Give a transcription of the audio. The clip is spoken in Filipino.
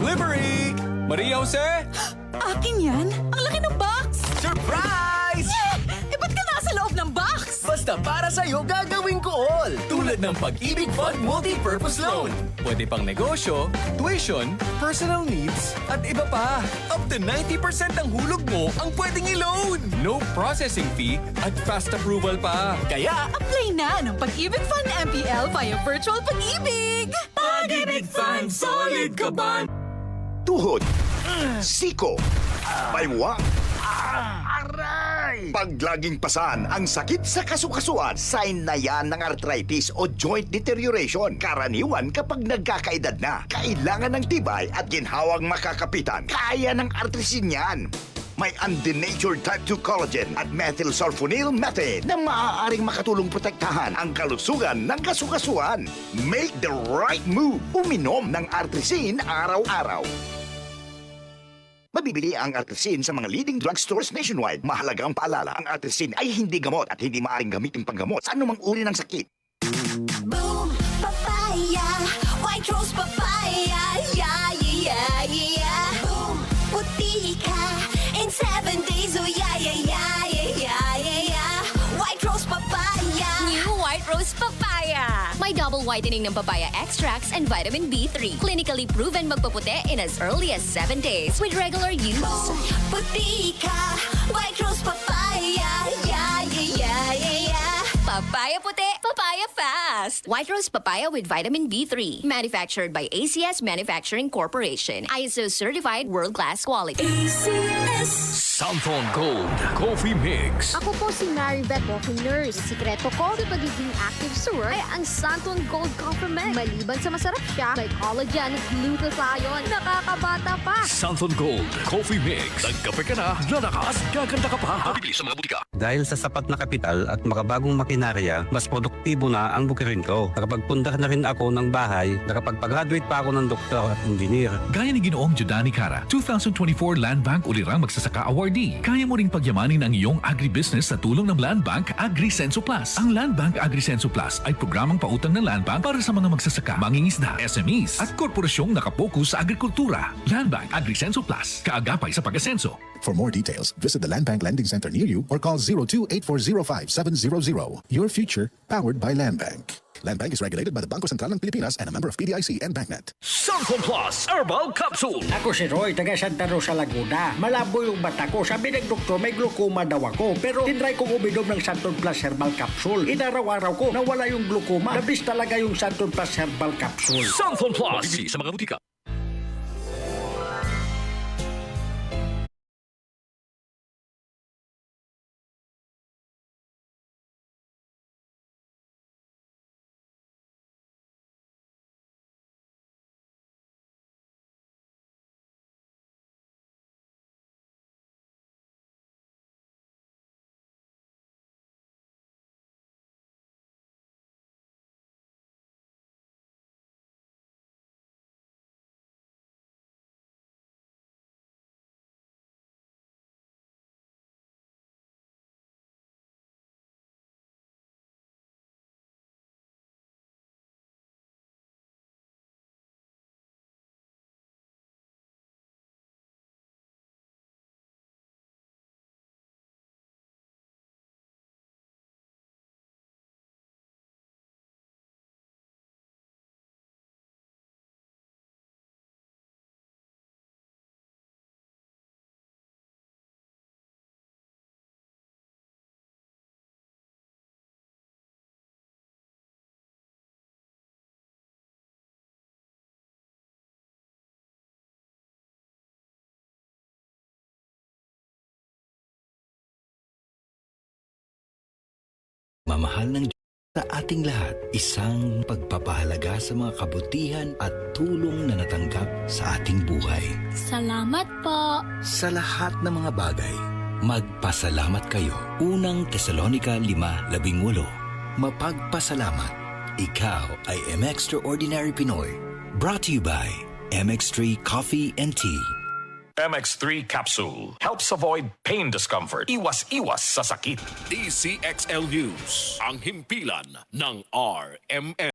Delivery! Maria Jose? Akin yan? Ang laki ng box! Surprise! Eh, ba't ka nasa loob ng box? Basta para sa'yo, gagawin ko all! Tulad ng Pag-ibig Fund Multi-Purpose Loan. Pwede pang negosyo, tuition, personal needs, at iba pa. Up to 90% ng hulog mo ang pwedeng i-loan. No processing fee at fast approval pa. Kaya, Apply na ng Pag-ibig Fund MPL via Virtual Pag-ibig! Pag-ibig Fund, solid ka ba? Tuhod, siko, baywa, aray! Pag laging pasan ang sakit sa kasukasuan, sign na yan ng arthritis o joint deterioration. Karaniwan kapag nagkakaedad na, kailangan ng tibay at ginhawang makakapitan. Kaya ng artrisin yan. May undenatured type 2 collagen at methylsulfonyl methane na maaaring makatulong protektahan ang kalusugan ng kasukasuan. Make the right move. Uminom ng artrisin araw-araw. Mabibili ang artrisin sa mga leading drugstores nationwide. Mahalagang paalala, ang artrisin ay hindi gamot at hindi maaaring gamitin panggamot sa anumang uri ng sakit. Boom, papaya, white rose papaya, yeah, yeah, yeah. Boom, puti ka in 7 days, oh yeah, yeah, yeah, yeah, yeah, yeah. White rose papaya. New White Rose Papaya. May double whitening ng papaya extracts and vitamin B3. Clinically proven magpaputi in as early as 7 days with regular use. Boom, puti ka, white rose papaya, yeah, yeah, yeah, yeah, yeah. Papaya puti, papaya fast. White Rose Papaya with vitamin B3. Manufactured by ACS Manufacturing Corporation. ISO certified world-class quality. Santon Gold Coffee Mix. Ako po si Maribeth, walking nurse. Sikreto ko sa pagiging active sa work ay ang Santon Gold Coffee Mix. Maliban sa masarap siya, may collagen at glutathione. Nakakabata pa. Santon Gold Coffee Mix. Nagkape ka na, lalakas, gaganda ka pa. Mabibili sa mga butika. Dahil sa sapat na kapital at makabagong makinarya, mas produktibo na ang bukirin ko. Nakapagpundar na rin ako ng bahay, nakapagpag-graduate pa ako ng doktor at engineer. Gaya ni Ginoong Judani Cara, 2024 Land Bank Ulirang Magsasaka Awardee. Kaya mo ring pagyamanin ang iyong agribusiness sa tulong ng Land Bank AgriSenso Plus. Ang Land Bank AgriSenso Plus ay programang pautang ng Land Bank para sa mga magsasaka, mangingisda, SMEs at korporasyong nakapokus sa agrikultura. Land Bank AgriSenso Plus, kaagapay sa pag-asenso. For more details, visit the Land Bank Lending Center near you or call 02-8405-700. Your future, powered by Land Bank. Land Bank is regulated by the Bangko Sentral ng Pilipinas and a member of PDIC and BancNet. Santon Plus Herbal Capsule. Ako si Roy, taga Santa Rosa, Laguna. Malabo yung mata ko. Sabi ng doktor, may glaucoma daw ako. Pero tinry kong uminom ng Santon Plus Herbal Capsule. Inaraw-araw ko, nawala yung glaucoma. Nabis talaga yung Santon Plus Herbal Capsule. Santon Plus. Mabibili sa mga butika. Mamahal ng Diyos sa ating lahat, isang pagpapahalaga sa mga kabutihan at tulong na natanggap sa ating buhay. Salamat po. Sa lahat ng mga bagay, magpasalamat kayo. Unang Tesalonica 5:18. Mapagpasalamat. Ikaw ay M-Extraordinary Pinoy. Brought to you by MX3 Coffee and Tea. MX3 Capsule helps avoid pain discomfort. Iwas-iwas sa sakit. DCXL News. Ang himpilan ng RMN.